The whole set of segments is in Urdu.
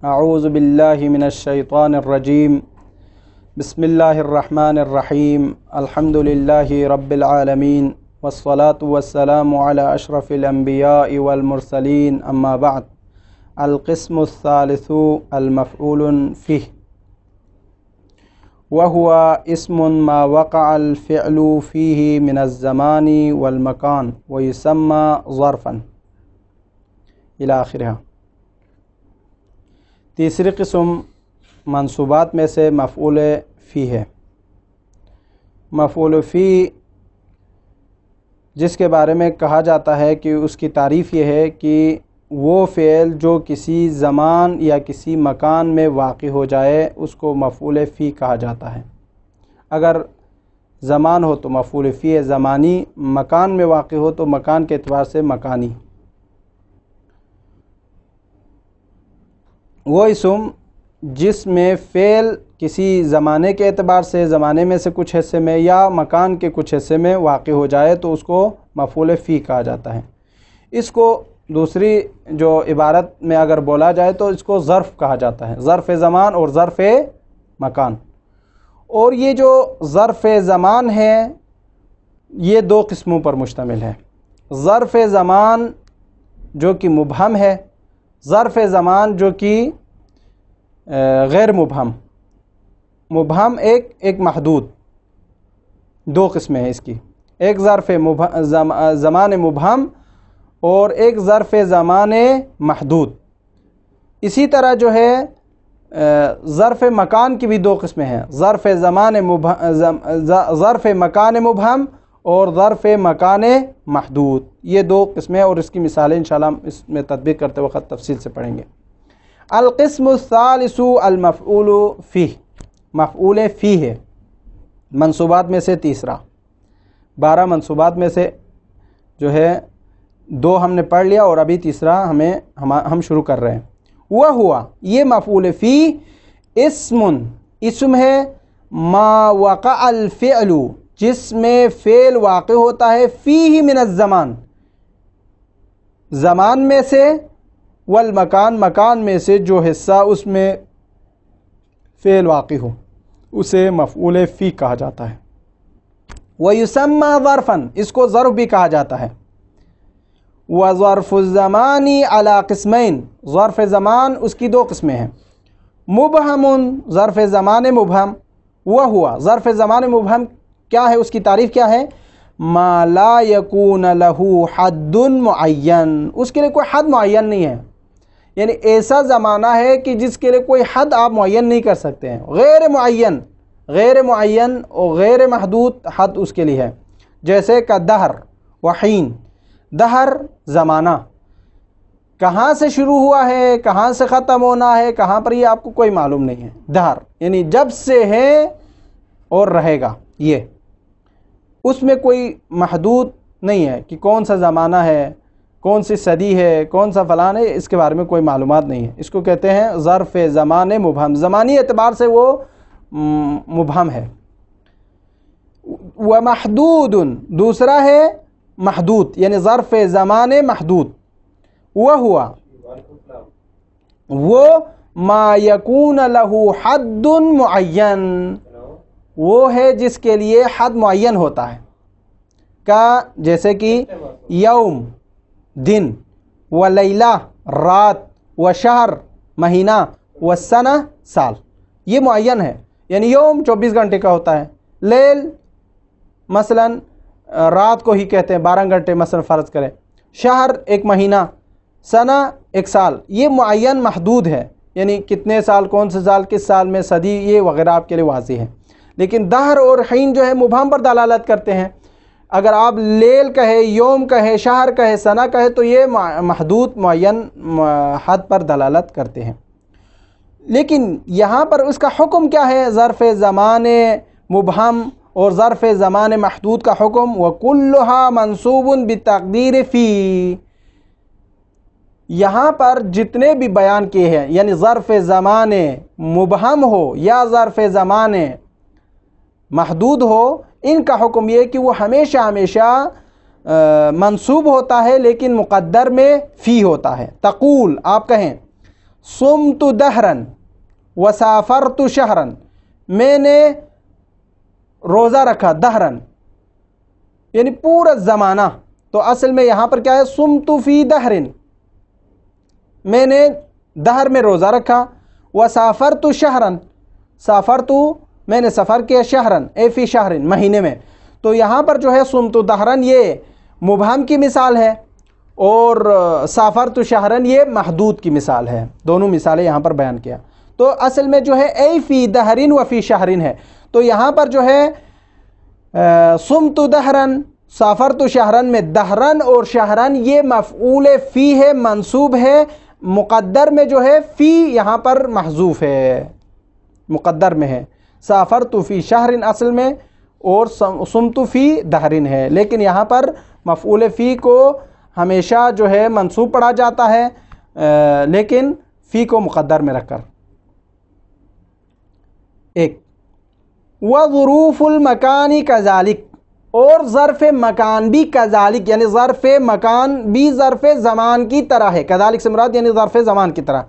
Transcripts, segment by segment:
اعوذ باللہ من الشیطان الرجیم بسم اللہ الرحمن الرحیم الحمد للہ رب العالمین والصلاة والسلام علی اشرف الانبیاء والمرسلین اما بعد القسم الثالث المفعول فیہ وهو اسم ما وقع الفعل فيه من الزمان والمكان ويسمى ظرفا الى آخرها۔ تیسری قسم منصوبات میں سے مفعول فی ہے۔ مفعول فی جس کے بارے میں کہا جاتا ہے کہ اس کی تعریف یہ ہے کہ وہ فعل جو کسی زمان یا کسی مکان میں واقع ہو جائے اس کو مفعول فی کہا جاتا ہے۔ اگر زمان ہو تو مفعول فی زمانی، مکان میں واقع ہو تو مکان کے اعتبار سے مکانی۔ وہ اسم جس میں فعل کسی زمانے کے اعتبار سے، زمانے میں سے کچھ حصے میں یا مکان کے کچھ حصے میں واقع ہو جائے تو اس کو مفعول فی کہا جاتا ہے۔ اس کو دوسری جو عبارت میں اگر بولا جائے تو اس کو ظرف کہا جاتا ہے، ظرف زمان اور ظرف مکان۔ اور یہ جو ظرف زمان ہے یہ دو قسموں پر مشتمل ہے۔ ظرف زمان جو کہ مبہم ہے، ظرف زمان جو کہ غیر مبہم۔ مبہم ایک محدود، دو قسمیں ہیں اس کی، ایک ظرف زمان مبہم اور ایک ظرف زمان محدود۔ اسی طرح جو ہے ظرف مکان کی بھی دو قسمیں ہیں، ظرف مکان مبہم اور ظرف مکان محدود۔ یہ دو قسمیں اور اس کی مثالیں انشاءاللہ ہم اس میں تطبیق کرتے وقت تفصیل سے پڑھیں گے۔ القسم الثالث المفعول فیہ، مفعول فی ہے منصوبات میں سے تیسرا۔ 12 منصوبات میں سے جو ہے 2 ہم نے پڑھ لیا اور ابھی تیسرا ہم شروع کر رہے ہیں۔ وہ ہوا یہ مفعول فی اسم ہے ما وقع الفعل جس میں فعل واقع ہوتا ہے فیہ من الزمان، زمان میں سے، والمکان مکان میں سے جو حصہ اس میں فعل واقع ہو اسے مفعول فی کہا جاتا ہے۔ وَيُسَمَّى ظَرْفًا، اس کو ظرف بھی کہا جاتا ہے۔ وَظَرْفُ الزَّمَانِ عَلَى قِسْمَيْن، ظرف زمان اس کی 2 قسمیں ہیں۔ مبہم، ظرف زمان مبہم، وہوا ظرف زمان مبہم کیا ہے، اس کی تعریف کیا ہے؟ ما لا یکون لہ حد معین، اس کے لیے کوئی حد معین نہیں ہے، یعنی ایسا زمانہ ہے کہ جس کے لیے کوئی حد آپ معین نہیں کر سکتے ہیں، غیر معین اور غیر محدود حد اس کے لیے ہے۔ جیسے کہ دہر وحین، دہر زمانہ کہاں سے شروع ہوا ہے، کہاں سے ختم ہونا ہے، کہاں پر یہ آپ کو کوئی معلوم نہیں ہے۔ دہر یعنی جب سے ہے اور رہے گا، یہ اس میں کوئی محدود نہیں ہے کہ کون سا زمانہ ہے، کون سی صدی ہے، کون سا فلان ہے، اس کے بارے میں کوئی معلومات نہیں ہے۔ اس کو کہتے ہیں ظرف زمان مبہم، زمانی اعتبار سے وہ مبہم ہے۔ ومحدود، دوسرا ہے محدود یعنی ظرف زمان محدود۔ وہ ما یکون لہ حد معین، وہ ہے جس کے لیے حد معین ہوتا ہے، جیسے کہ یوم دن، و لیلہ رات، و شہر مہینہ، و سنہ سال، یہ معین ہے۔ یعنی یوم 24 گھنٹے کا ہوتا ہے، لیل مثلا رات کو ہی کہتے ہیں 12 گھنٹے مثلا فرض کریں، شہر 1 مہینہ، سنہ 1 سال، یہ معین محدود ہے، یعنی کتنے سال، کون سے سال، کس سال میں، صدی، یہ وغیرہ آپ کے لیے واضح ہے۔ لیکن دہر اور حین جو ہے مبہم پر دلالت کرتے ہیں۔ اگر آپ لیل کہے، یوم کہے، شہر کہے، سنہ کہے تو یہ محدود معین حد پر دلالت کرتے ہیں۔ لیکن یہاں پر اس کا حکم کیا ہے؟ ظرف زمان مبہم اور ظرف زمان محدود کا حکم وَكُلُّهَا مَنْصُوبٌ بِالتَّقْدِيرِ فِي، یہاں پر جتنے بھی بیان کیے ہیں یعنی ظرف زمان مبہم ہو یا ظرف زمان محدود ہو، ان کا حکم یہ کہ وہ ہمیشہ منصوب ہوتا ہے لیکن مقدر میں فی ہوتا ہے۔ تقول، آپ کہیں صمت دہرن وسافرت شہرن، میں نے روزہ رکھا، دہرن یعنی پورا زمانہ، تو اصل میں یہاں پر کیا ہے، صمت فی دہرن، میں نے دہر میں روزہ رکھا، وسافرت شہرن، سافرت میں نے سفر کیا، شہرن اے فی شہرن مہینے میں، تو یہاں پر جو ہے صمت دہرن یہ مبہم کی مثال ہے، اور سافرت شہرن یہ محدود کی مثال ہے، دونوں مثالیں یہاں پر بیان کیا۔ تو اصل میں جو ہے اے فی دہرن و فی شہرن ہے، تو یہاں پر جو ہے صمت دہرن سافرت شہرن میں دہرن اور شہرن یہ مفعول فی ہے، منصوب ہے، مقدر میں جو ہے فی یہاں پر محذوف ہے، مقدر میں ہے، سافرت فی شہرن اصل میں اور صمت فی دہرن ہے، لیکن یہاں پر مفعول فی کو ہمیشہ جو ہے منصوب پڑھا جاتا ہے، لیکن فی کو مقدر میں رکھ کر۔ ایک وظروف المکان کذالک، اور ظرف مکان بھی کذالک یعنی ظرف مکان بھی ظرف زمان کی طرح ہے، کذالک سے مراد یعنی ظرف زمان کی طرح،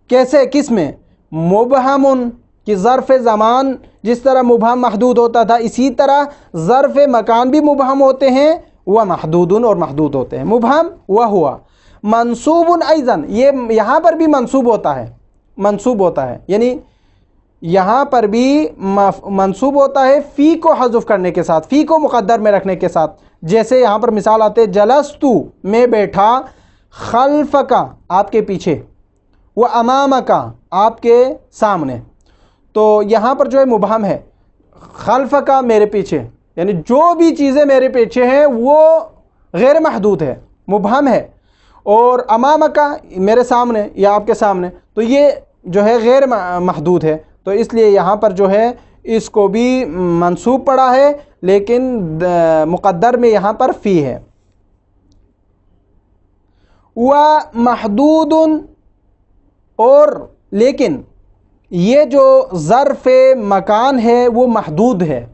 کیسے، کس میں، مبہم کہ ظرف زمان جس طرح مبہم محدود ہوتا تھا اسی طرح ظرف مکان بھی مبہم ہوتے ہیں، وہ محدود اور محدود ہوتے ہیں، مبہم وہ ہوا منصوب ایضاً، یہ یہاں پر بھی منصوب ہوتا ہے، منصوب ہوتا ہے یعنی یہاں پر بھی منصوب ہوتا ہے فی کو حذف کرنے کے ساتھ، فی کو مقدر میں رکھنے کے ساتھ، جیسے یہاں پر مثال آتے جلستو میں بیٹھا، خلفکا آپ کے پیچھے، و امامکا آپ کے سامنے، تو یہاں پر جو ہے مبہم ہے، خلفکا میرے پیچھے یعنی جو بھی چیزیں میرے پیچھے ہیں وہ غیر محدود ہے، مبہم ہے، اور امامکا میرے سامنے یا آپ کے سامنے تو یہ جو ہے غیر محدود ہے، تو اس لیے یہاں پر جو ہے اس کو بھی منصوب پڑا ہے لیکن مقدر میں یہاں پر فی ہے۔ وَمَحْدُودٌ، اور لیکن یہ جو ظرف مکان ہے وہ محدود ہے،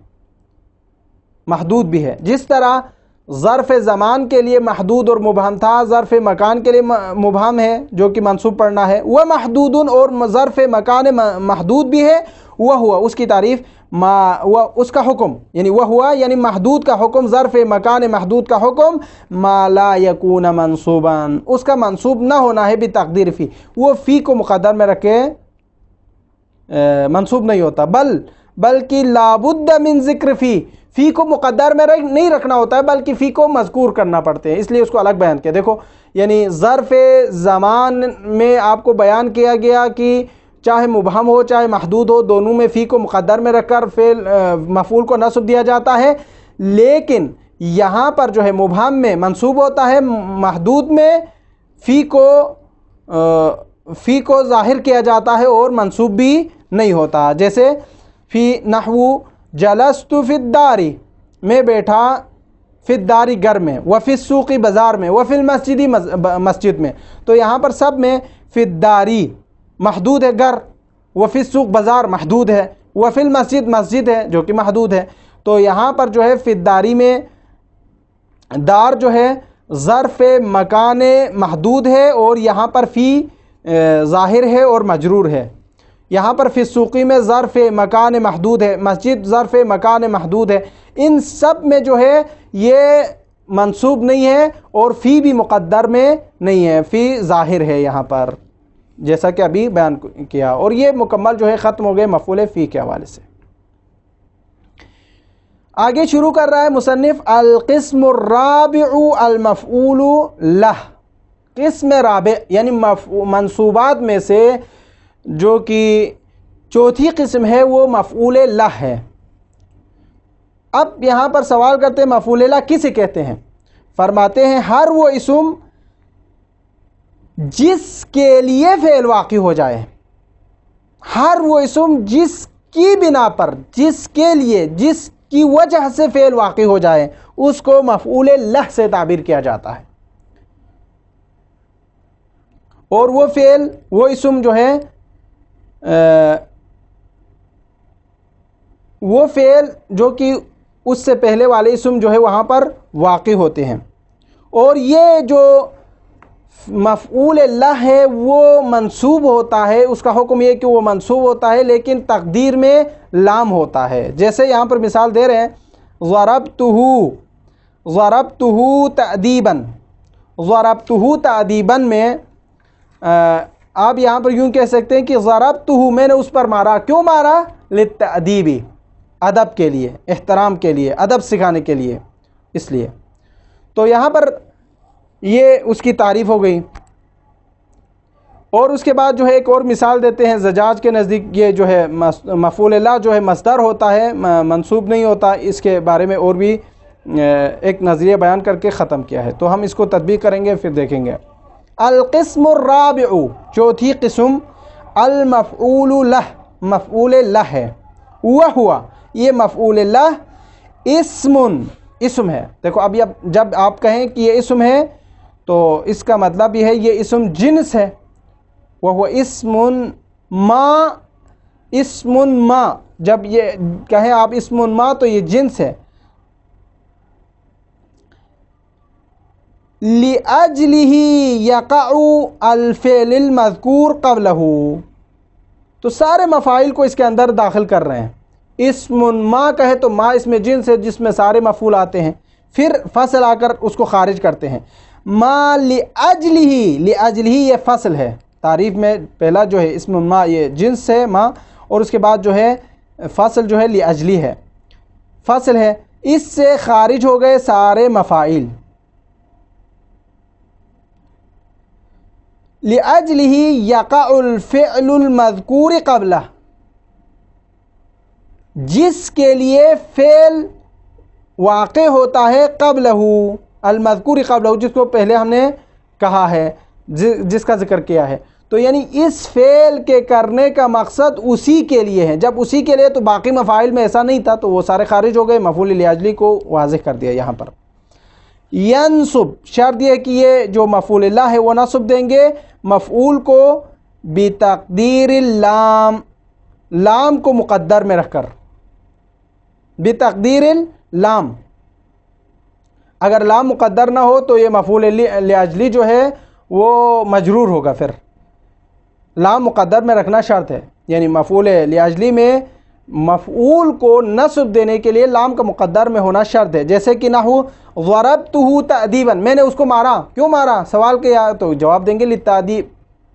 محدود بھی ہے، جس طرح ظرف زمان کے لیے محدود اور مبہم تھا، ظرف مکان کے لیے مبہم ہے جو کہ منصوب پڑھنا ہے، وہ محدود، اور ظرف مکان محدود بھی ہے، وہ ہوا اس کی تعریف، اس کا حکم یعنی وہ ہوا یعنی محدود کا حکم، ظرف مکان محدود کا حکم، ما لا یکون منصوبا، اس کا منصوب نہ ہونا ہے بتقدیر فی، وہ فی کو مقدر میں رکھے منصوب نہیں ہوتا، بلکہ لابد من ذکر فی کو مقدر میں نہیں رکھنا ہوتا ہے بلکہ فی کو مذکور کرنا پڑتے ہیں، اس لیے اس کو الگ بیان کیا۔ دیکھو یعنی ظرف زمان میں آپ کو بیان کیا گیا کہ چاہے مبہم ہو چاہے محدود ہو، دونوں میں فی کو مقدر میں رکھ کر فعل مفعول کو نصب دیا جاتا ہے، لیکن یہاں پر جو ہے مبہم میں منصوب ہوتا ہے، محدود میں فی کو ظاہر کیا جاتا ہے اور منصوب بھی نہیں ہوتا، جیسے فی نحو جلست فی الداری میں بیٹھا، فی الداری گھر میں، وفی السوق بازار میں، وفی المسجد مسجد میں، تو یہاں پر سب میں فی الداری محدود ہے گھر، وفی السوق بازار محدود ہے، وفی المسجد مسجد ہے جو کہ محدود ہے، تو یہاں پر جو ہے فی الداری میں دار جو ہے ظرف مکان محدود ہے اور یہاں پر فی ظاہر ہے اور مجرور ہے، یہاں پر فی السوقی میں ظرف مکان محدود ہے، مسجد ظرف مکان محدود ہے، ان سب میں جو ہے یہ منصوب نہیں ہے اور فی بھی مقدر میں نہیں ہے، فی ظاہر ہے یہاں پر، جیسا کہ ابھی بیان کیا، اور یہ مکمل جو ہے ختم ہو گئے مفعول فی کے حوالے سے۔ آگے شروع کر رہا ہے مصنف، القسم الرابع المفعول لہ، قسم رابع یعنی منصوبات میں سے جو کہ چوتھی قسم ہے وہ مفعول لہ ہے۔ اب یہاں پر سوال کرتے ہیں مفعول لہ کسے کہتے ہیں؟ فرماتے ہیں ہر وہ اسم جس کے لیے فعل واقع ہو جائے، ہر وہ اسم جس کی بنا پر، جس کے لیے، جس کی وجہ سے فعل واقع ہو جائے اس کو مفعول لہ سے تعبیر کیا جاتا ہے، اور وہ فعل، وہ اسم جو ہے وہ فعل جو کہ اس سے پہلے والے اسم جو ہے وہاں پر واقع ہوتے ہیں، اور یہ جو مفعول لہ ہے وہ منصوب ہوتا ہے، اس کا حکم یہ کہ وہ منصوب ہوتا ہے لیکن تقدیر میں لام ہوتا ہے. جیسے یہاں پر مثال دے رہے ہیں ضربتہ تأدیباً. ضربتہ تأدیباً میں آپ یہاں پر یوں کہہ سکتے ہیں کہ ضربتہ میں نے اس پر مارا. کیوں مارا؟ للتأدیب، ادب کے لیے، احترام کے لیے، ادب سکھانے کے لیے، اس لیے. تو یہاں پر یہ اس کی تعریف ہو گئی. اور اس کے بعد جو ہے ایک اور مثال دیتے ہیں. زجاج کے نزدیک یہ جو ہے مفعول لہ جو ہے مصدر ہوتا ہے، منصوب نہیں ہوتا. اس کے بارے میں اور بھی ایک نظریہ بیان کر کے ختم کیا ہے، تو ہم اس کو تطبیق کریں گے پھر دیکھیں گے. القسم الرابع، چوتھی قسم، المفعول لہ، مفعول لہ ہے. وہوا، یہ مفعول لہ اسم ہے. دیکھو اب جب آپ کہیں کہ یہ اسم ہے تو اس کا مطلب یہ ہے یہ اسم جنس ہے. وہ اسم ما، جب یہ کہیں آپ اسم ما تو یہ جنس ہے. لِأَجْلِهِ يَقَعُ الْفِعْلِ الْمَذْكُورِ قَبْلَهُ، تو سارے مفاعل کو اس کے اندر داخل کر رہے ہیں. اسم ما کہے تو ما اس میں جنس ہے جس میں سارے مفعول آتے ہیں، پھر فصل آ کر اس کو خارج کرتے ہیں. ما لِأَجْلِهِ یہ فصل ہے. تعریف میں پہلا جو ہے اسم ما یہ جنس ہے ما، اور اس کے بعد جو ہے فصل جو ہے لِأَجْلِهِ ہے، فصل ہے. اس سے خارج ہو گئے سارے مفاعل. لِأَجْلِهِ يَقَعُ الْفِعْلُ الْمَذْكُورِ قَبْلَهُ، جس کے لیے فعل واقع ہوتا ہے قبلہ، المذکور قبلہ، جس کو پہلے ہم نے کہا ہے، جس کا ذکر کیا ہے. تو یعنی اس فعل کے کرنے کا مقصد اسی کے لیے ہے. جب اسی کے لیے تو باقی مفاعل میں ایسا نہیں تھا تو وہ سارے خارج ہو گئے. مفعول لاجلی کو واضح کر دیا یہاں پر. ینصب، شرط یہ کہ یہ جو مفعول لہ ہے وہ نصب دیں گے مفعول کو بتقدیر اللام، لام کو مقدر میں رکھ کر. بتقدیر اللام، اگر لام مقدر نہ ہو تو یہ مفعول لاجلی جو ہے وہ مجرور ہوگا. پھر لام مقدر میں رکھنا شرط ہے، یعنی مفعول لاجلی میں مفعول کو نصب دینے کے لیے لام کا مقدر میں ہونا شرط ہے. جیسے کہ نحو ضربتہ تأدیباً، میں نے اس کو مارا. کیوں مارا؟ سوال کیا تو جواب دیں گے للتأدیب،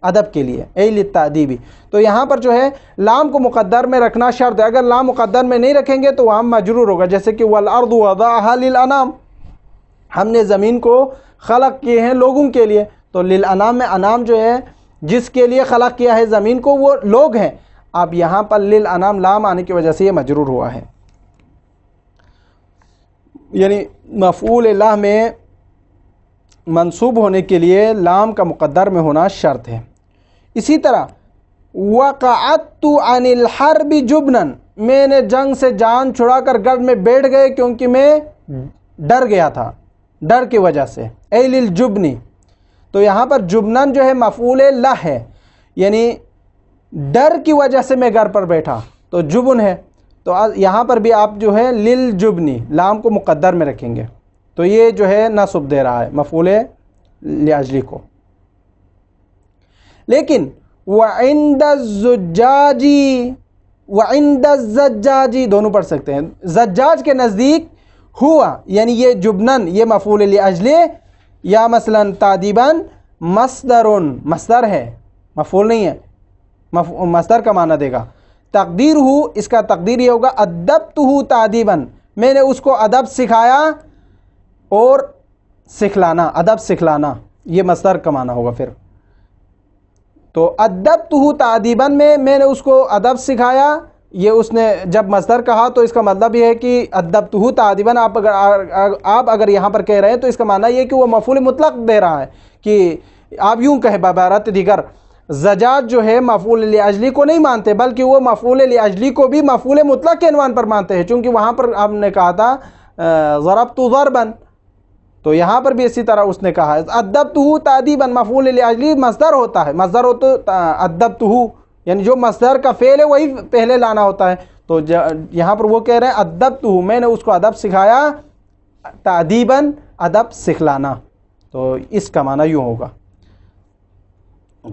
ادب کے لیے، اے للتأدیب. تو یہاں پر جو ہے لام کو مقدر میں رکھنا شرط ہے. اگر لام مقدر میں نہیں رکھیں گے تو وہاں مجرور ہوگا. جیسے کہ والارض وضعها للانام، ہم نے زمین کو خلق کیے ہیں لوگوں کے لیے. تو للانام میں انام جو ہے جس کے لیے خلق کیا ہے زمین کو وہ لوگ ہیں. اب یہاں پر للانام لام آنے کی وجہ سے یہ مجرور ہوا ہے. یعنی مفعول لہ میں منصوب ہونے کے لیے لام کا مقدر میں ہونا شرط ہے. اسی طرح وقعدت عن الحرب جبنا، میں نے جنگ سے جان چھڑا کر گڑھ میں بیٹھ گئے کیونکہ میں ڈر گیا تھا، ڈر کی وجہ سے. اے للجبنی، تو یہاں پر جبنن جو ہے مفعول لہ ہے، یعنی ڈر کی وجہ سے میں گھر پر بیٹھا تو جبن ہے. تو یہاں پر بھی آپ جو ہے للجبنی لام کو مقدر میں رکھیں گے تو یہ جو ہے نصب دے رہا ہے مفعول لاجلی کو. لیکن وعند الزجاج، وعند الزجاج دونوں پڑھ سکتے ہیں. زجاج کے نزدیک ہوا یعنی یہ جبنن یہ مفعول لاجلی یا مثلا تادیباً مصدر ہے، مفعول نہیں ہے، مصدر کا معنی دے گا. تقدیر ہو، اس کا تقدیر یہ ہوگا ادبتہ تادیباً، میں نے اس کو ادب سکھایا اور سکھلانا، ادب سکھلانا، یہ مصدر کا معنی ہوگا. پھر تو ادبتہ تادیباً میں نے اس کو ادب سکھایا، یہ اس نے جب مصدر کہا تو اس کا مطلب یہ ہے کہ ادبتہ تادیباً آپ اگر یہاں پر کہہ رہے ہیں تو اس کا معنی یہ ہے کہ وہ مفعول مطلق دے رہا ہے. کہ آپ یوں کہیں بعبارت دیگر زجاج جو ہے مفعول لاجلی کو نہیں مانتے بلکہ وہ مفعول لاجلی کو بھی مفعول مطلق کے عنوان پر مانتے ہیں، چونکہ وہاں پر آپ نے کہا تھا ضربت ضرباً، تو یہاں پر بھی اسی طرح اس نے کہا ہے ادبتہ تادیباً مفعول لاجلی مصدر ہوتا ہے، مصدر ہو تو ادبتہ یعنی جو مصدر کا فعل ہے وہی پہلے لانا ہوتا ہے. تو یہاں پر وہ کہہ رہے ہیں ادبتہ میں نے اس کو ادب سکھایا، تادیباً ادب سکھلانا، تو اس کا معنی یوں ہوگا.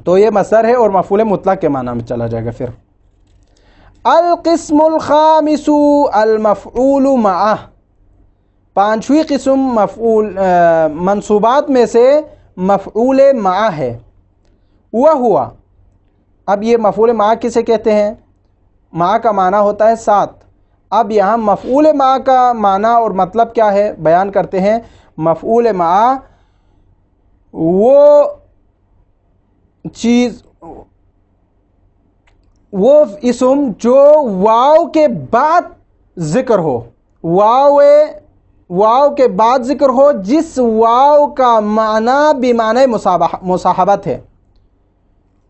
تو یہ مصدر ہے اور مفعول مطلق کے معنی میں چلا جائے گا. پھر القسم الخامس المفعول معہ، پانچویں قسم منصوبات میں سے مفعول معہ ہے. وہ ہوا، اب یہ مفعول معہ کسے کہتے ہیں؟ معہ کا معنی ہوتا ہے ساتھ. اب یہاں مفعول معہ کا معنی اور مطلب کیا ہے بیان کرتے ہیں. مفعول معہ وہ چیز، وہ اسم جو واو کے بعد ذکر ہو، واو کے بعد ذکر ہو، جس واو کا معنی بمعنی مصاحبت ہے.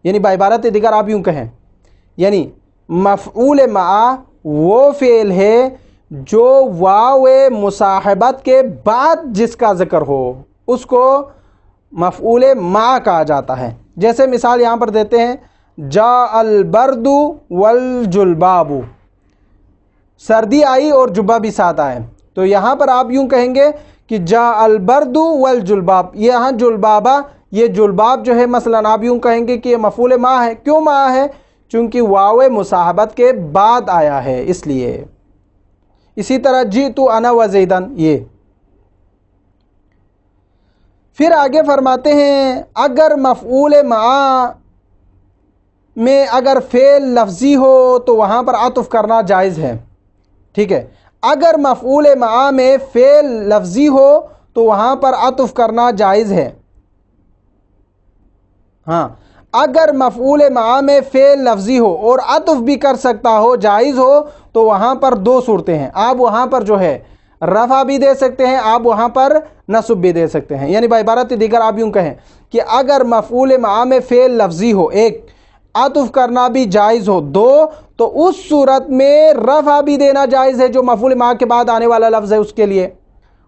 یعنی بعبارت دیگر آپ یوں کہیں، یعنی مفعول معہ وہ فعل ہے جو واو مصاحبت کے بعد جس کا ذکر ہو، اس کو مفعول معہ کہا جاتا ہے. جیسے مثال یہاں پر دیتے ہیں، جاء البرد والجلباب، سردی آئی اور جبہ بھی ساتھ آئے. تو یہاں پر آپ یوں کہیں گے کہ جاء البرد والجلباب، یہاں جلبابہ، یہ جلباب جو ہے مثلا آپ یوں کہیں گے کہ یہ مفعول معہ ہے. کیوں معہ ہے؟ چونکہ واو مصاحبت کے بعد آیا ہے اس لیے. اسی طرح جئت انا وزیدن، یہ. پھر آگے فرماتے ہیں اگر مفعول معہ میں اگر فعل لفظی ہو تو وہاں پر عطف کرنا جائز ہے. ٹھیک ہے، اگر مفعول معہ میں فعل لفظی ہو تو وہاں پر عطف کرنا جائز ہے. ہاں، اگر مفعول معہ میں فعل لفظی ہو اور عطف بھی کر سکتا ہو، جائز ہو، تو وہاں پر دو صورتیں ہیں. آپ وہاں پر جو ہے رفع بھی دے سکتے ہیں، آپ وہاں پر نصب بھی دے سکتے ہیں. یعنی بعبارت دیگر آپ یوں کہیں کہ اگر مفعول معہ میں فعل لفظی ہو ایک، عطف کرنا بھی جائز ہو دو، تو اس صورت میں رفع بھی دینا جائز ہے جو مفعول معہ کے بعد آنے والا لفظ ہے اس کے لیے،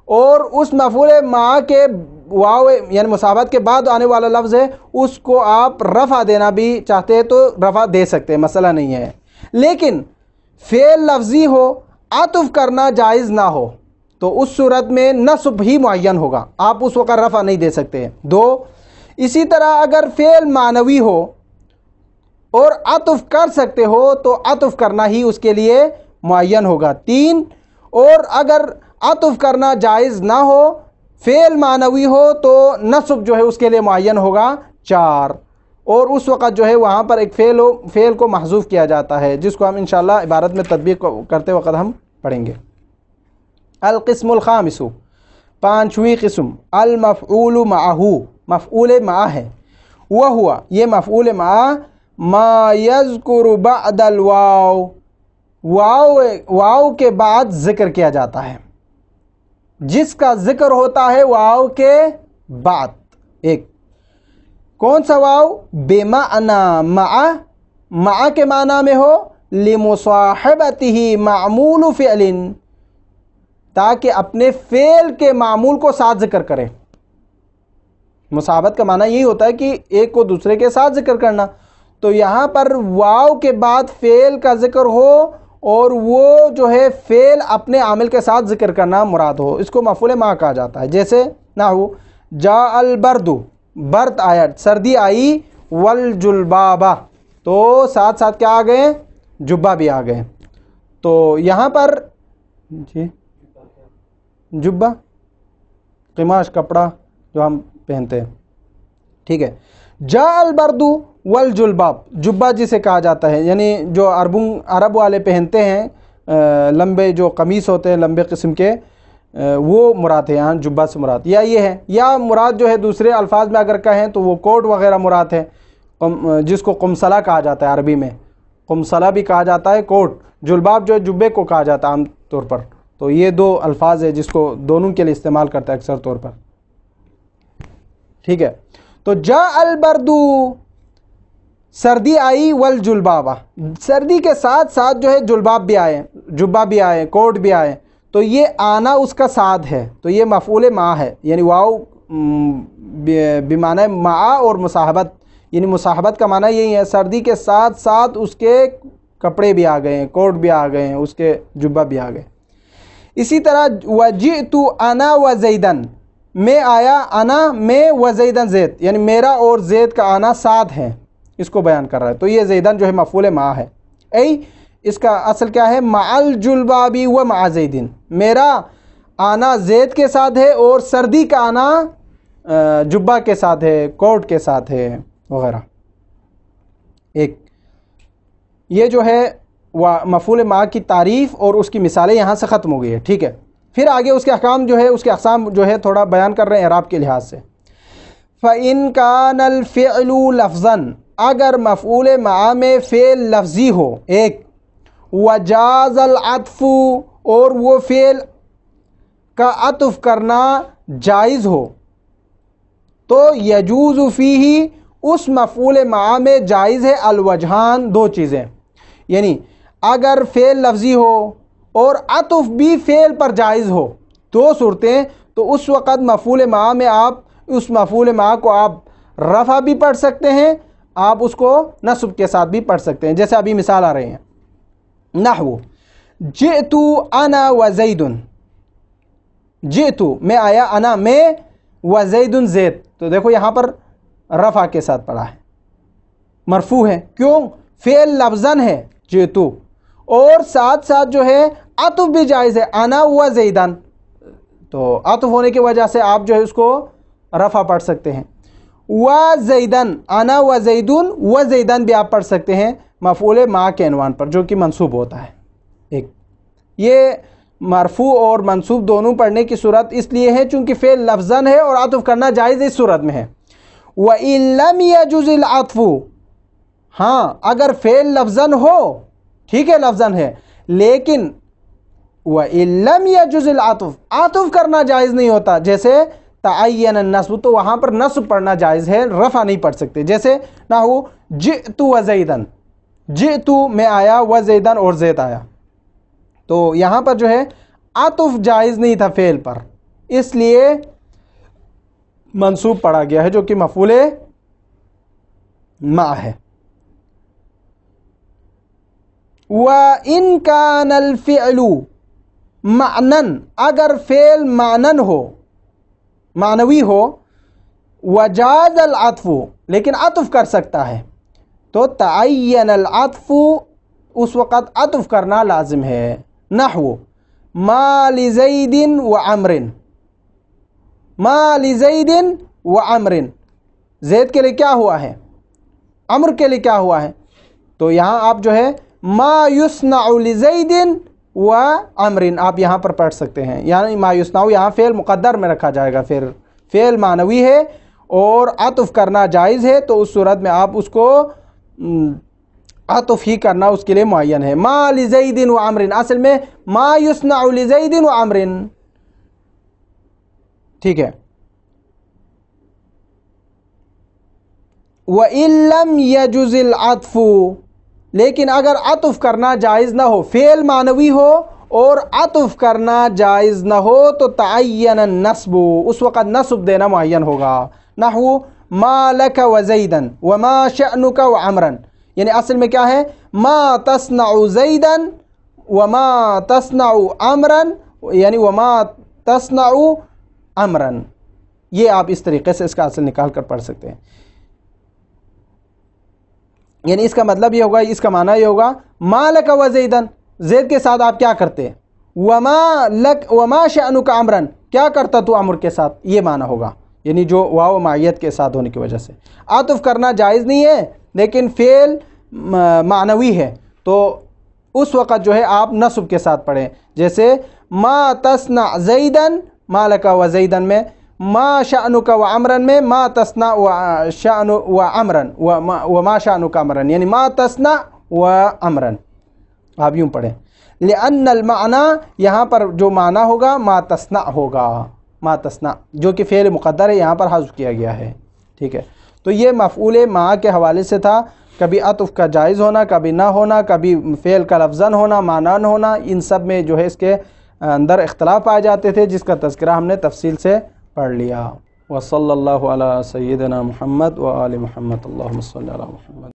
اور اس مفعول معہ کے واو یعنی مصاحبت کے بعد آنے والا لفظ ہے اس کو آپ رفع دینا بھی چاہتے ہیں تو رفع دے سکتے ہیں، مسئلہ نہیں ہے. لیکن فعل لفظی ہو، عطف کرنا جائز نہ ہو، تو اس صورت میں نصب ہی معین ہوگا، آپ اس وقت رفع نہیں دے سکتے. دو، اسی طرح اگر فعل معنوی ہو اور عطف کر سکتے ہو تو عطف کرنا ہی اس کے لیے معین ہوگا. تین، اور اگر عطف کرنا جائز نہ ہو، فعل معنوی ہو، تو نصب جو ہے اس کے لیے معین ہوگا. چار، اور اس وقت جو ہے وہاں پر ایک فعل کو محذوف کیا جاتا ہے جس کو ہم انشاءاللہ عبارت میں تطبیق کرتے وقت ہم پڑھیں گے. القسم الخامس، پانچویں قسم، المفعول معہ، مفعول معہ ہے. وہ ہوا، یہ مفعول معہ ما یذکر بعد الواو، واو کے بعد ذکر کیا جاتا ہے، جس کا ذکر ہوتا ہے واو کے بعد. ایک کون سا واو؟ بمعنی مع کے معنی میں ہو، لمصاحبتہ معمول فعل، تاکہ اپنے فعل کے معمول کو ساتھ ذکر کرے. مصاحبت کا معنی یہی ہوتا ہے کہ ایک کو دوسرے کے ساتھ ذکر کرنا. تو یہاں پر واو کے بعد فعل کا ذکر ہو اور وہ جو ہے فعل اپنے عامل کے ساتھ ذکر کرنا مراد ہو، اس کو مفعول معہ کہا جاتا ہے. جیسے نحو جاء البرد، برد آیا، سردی آئی، والجلبابہ، تو ساتھ ساتھ کیا آ گئے؟ جبہ بھی آ گئے. تو یہاں پر جی جبہ قماش کپڑا جو ہم پہنتے ہیں. ٹھیک ہے، جاء البرد والجلباب، جبہ جسے کہا جاتا ہے، یعنی جو عرب والے پہنتے ہیں، لمبے جو قمیص ہوتے ہیں لمبے قسم کے، وہ مراد ہے. یہاں جبہ سے مراد یا یہ ہے، یا مراد جو ہے دوسرے الفاظ میں اگر کہیں تو وہ کوٹ وغیرہ مراد ہے، جس کو قمصلہ کہا جاتا ہے عربی میں. قمصلہ بھی کہا جاتا ہے، کوٹ. جلباب جو ہے جبے کو کہا جاتا ہے عام طور پر. تو یہ دو الفاظ ہے جس کو دونوں کے لیے استعمال کرتا ہے اکثر طور پر. ٹھیک ہے، تو جاء البرد، سردی آئی، والجلبابہ، سردی کے ساتھ ساتھ جو ہے جلباب بھی آئے، جبہ بھی آئے، کوٹ بھی آئے، تو یہ آنا اس کا ساتھ ہے، تو یہ مفعول معہ ہے. یعنی واو بمعنی معہ اور مصاحبت، یعنی مصاحبت کا معنی یہی ہے، سردی کے ساتھ ساتھ اس کے کپڑے بھی آ گئے ہیں، کوٹ بھی آ گئے ہیں، اس کے جبہ بھی آ گئے. اسی طرح وجئت انا وزیدن، میں آیا انا میں و زیدن زید، یعنی میرا اور زید کا آنا ساتھ ہیں، اس کو بیان کر رہا ہے. تو یہ زیدن جو ہے مفعول مع ہے. ای اس کا اصل کیا ہے؟ مع الجلبابی و مع زیدن، میرا آنا زید کے ساتھ ہے اور سردی کا آنا جبہ کے ساتھ ہے، کوٹ کے ساتھ ہے وغیرہ. ایک یہ جو ہے مفعول مع کی تعریف اور اس کی مثالیں یہاں سے ختم ہو گئی ہے. ٹھیک ہے، پھر آگے اس کے احکام جو ہے، اس کے اقسام جو ہے تھوڑا بیان کر رہے ہیں اعراب کے لحاظ سے. فَإِن كَانَ الْفِعْلُ لَفْظًا، اگر مفعول مع میں فعل لفظی ہو ایک، وَجَازَ الْعَطْفُ اور وہ فعل کا عطف کرنا جائز ہو، تو یجوز فیہ اس مفعول مع میں جائز ہے الوجہان، دو چیزیں. یعنی اگر فعل لفظی ہو اور عطف بھی فعل پر جائز ہو، دو صورتیں، تو اس وقت مفعول مع میں آپ اس مفعول مع کو آپ رفع بھی پڑھ سکتے ہیں، آپ اس کو نصب کے ساتھ بھی پڑھ سکتے ہیں. جیسے ابھی مثال آ رہے ہیں، نحو جئت انا و زید، جئت میں آیا، انا میں، و زید زید. تو دیکھو یہاں پر رفع کے ساتھ پڑھا ہے، مرفوع ہے. کیوں؟ فعل لفظاً ہے جئت، اور ساتھ ساتھ جو ہے عطف بھی جائز ہے، انا و زیدن، تو عطف ہونے کی وجہ سے آپ جو ہے اس کو رفع پڑھ سکتے ہیں. و زیدن، انا و زیدن، و زیدن بھی آپ پڑھ سکتے ہیں مفعول مع کے عنوان پر جو کہ منصوب ہوتا ہے. ایک یہ مرفوع اور منصوب دونوں پڑھنے کی صورت اس لیے ہے چونکہ فعل لفظاً ہے اور عطف کرنا جائز اس صورت میں ہے. وَإِن لَمْ يَجُزِ الْعَطْفُ، ہاں اگر فعل لفظاً ہو، ٹھیک ہے لفظاً ہے، لیکن وَإِن لَمْ يَجُزِ الْعَطْفُ، عطف کرنا جائز نہیں ہوتا، جیسے تعین النصب، تو وہاں پر نصب پڑھنا جائز ہے، رفع نہیں پڑھ سکتے. جیسے نحو جئت و زیدن، جئت میں آیا، و زیدن اور زید آیا، تو یہاں پر جو ہے عطف جائز نہیں تھا فعل پر، اس لیے منصوب پڑھا گیا ہے جو کہ مفعول مع ہے. وَإِن كَانَ الْفِعْلُ مَعْنًا، اگر فعل معنن ہو، معنوی ہو، وَجَازَ الْعَطْفُ لیکن عطف کر سکتا ہے، تو تعین العطف اس وقت عطف کرنا لازم ہے. نحو ما لزید و عمر، ما لزید و عمر، زید کے لیے کیا ہوا ہے، عمر کے لیے کیا ہوا ہے، تو یہاں آپ جو ہے ما یصنع لزید و عمر آپ یہاں پر پڑھ سکتے ہیں. یعنی ما یصنع یہاں فعل مقدر میں رکھا جائے گا، پھر فعل معنوی ہے اور عطف کرنا جائز ہے، تو اس صورت میں آپ اس کو عطف ہی کرنا اس کے لیے معین ہے. ما لزید و عمر، اصل میں ما یصنع لزید و عمر. ٹھیک ہے. وَإِن لَمْ يَجُزِ الْعَطْفُ، لیکن اگر عطف کرنا جائز نہ ہو، فعل معنوی ہو اور عطف کرنا جائز نہ ہو، تو تعین النصب اس وقت نصب دینا معین ہوگا. نحو ما لک و زیدن وما شأنک و عمرن، یعنی اصل میں کیا ہے، ما تصنع زیدن وما تصنع عمرن، یعنی وما تصنع عمرن. یہ آپ اس طریقے سے اس کا اصل نکال کر پڑھ سکتے ہیں. یعنی اس کا مطلب یہ ہوگا، اس کا معنی یہ ہوگا ما لک و زیدن، زید کے ساتھ آپ کیا کرتے، وما شأنک عمرن، کیا کرتا تو عمر کے ساتھ، یہ معنی ہوگا. یعنی جو واو معیت کے ساتھ ہونے کی وجہ سے عطف کرنا جائز نہیں ہے، لیکن فعل معنوی ہے، تو اس وقت جو ہے آپ نصب کے ساتھ پڑھیں. جیسے ما تصنع زیدن، ما لک و زیدن میں، ما شأنک و عمرن میں، ما تصنع و شأن و عمرن وما شأنک عمرن، یعنی ما تصنع و عمرن آپ یوں پڑھیں. لأن المعنی، یہاں پر جو معنی ہوگا ما تصنع ہوگا، ما تصنع جو کہ فعل مقدر ہے، یہاں پر حذف کیا گیا ہے. ٹھیک ہے. تو یہ مفعول مع کے حوالے سے تھا، کبھی عطف کا جائز ہونا، کبھی نہ ہونا، کبھی فعل کا لفظاً ہونا، معناً ہونا، ان سب میں جو ہے اس کے اندر اختلاف پائے جاتے تھے، جس کا تذکرہ ہم نے تفصیل سے پڑھ لیا. وصلی اللہ علی سیدنا محمد و آل محمد. اللہم صلی علی محمد.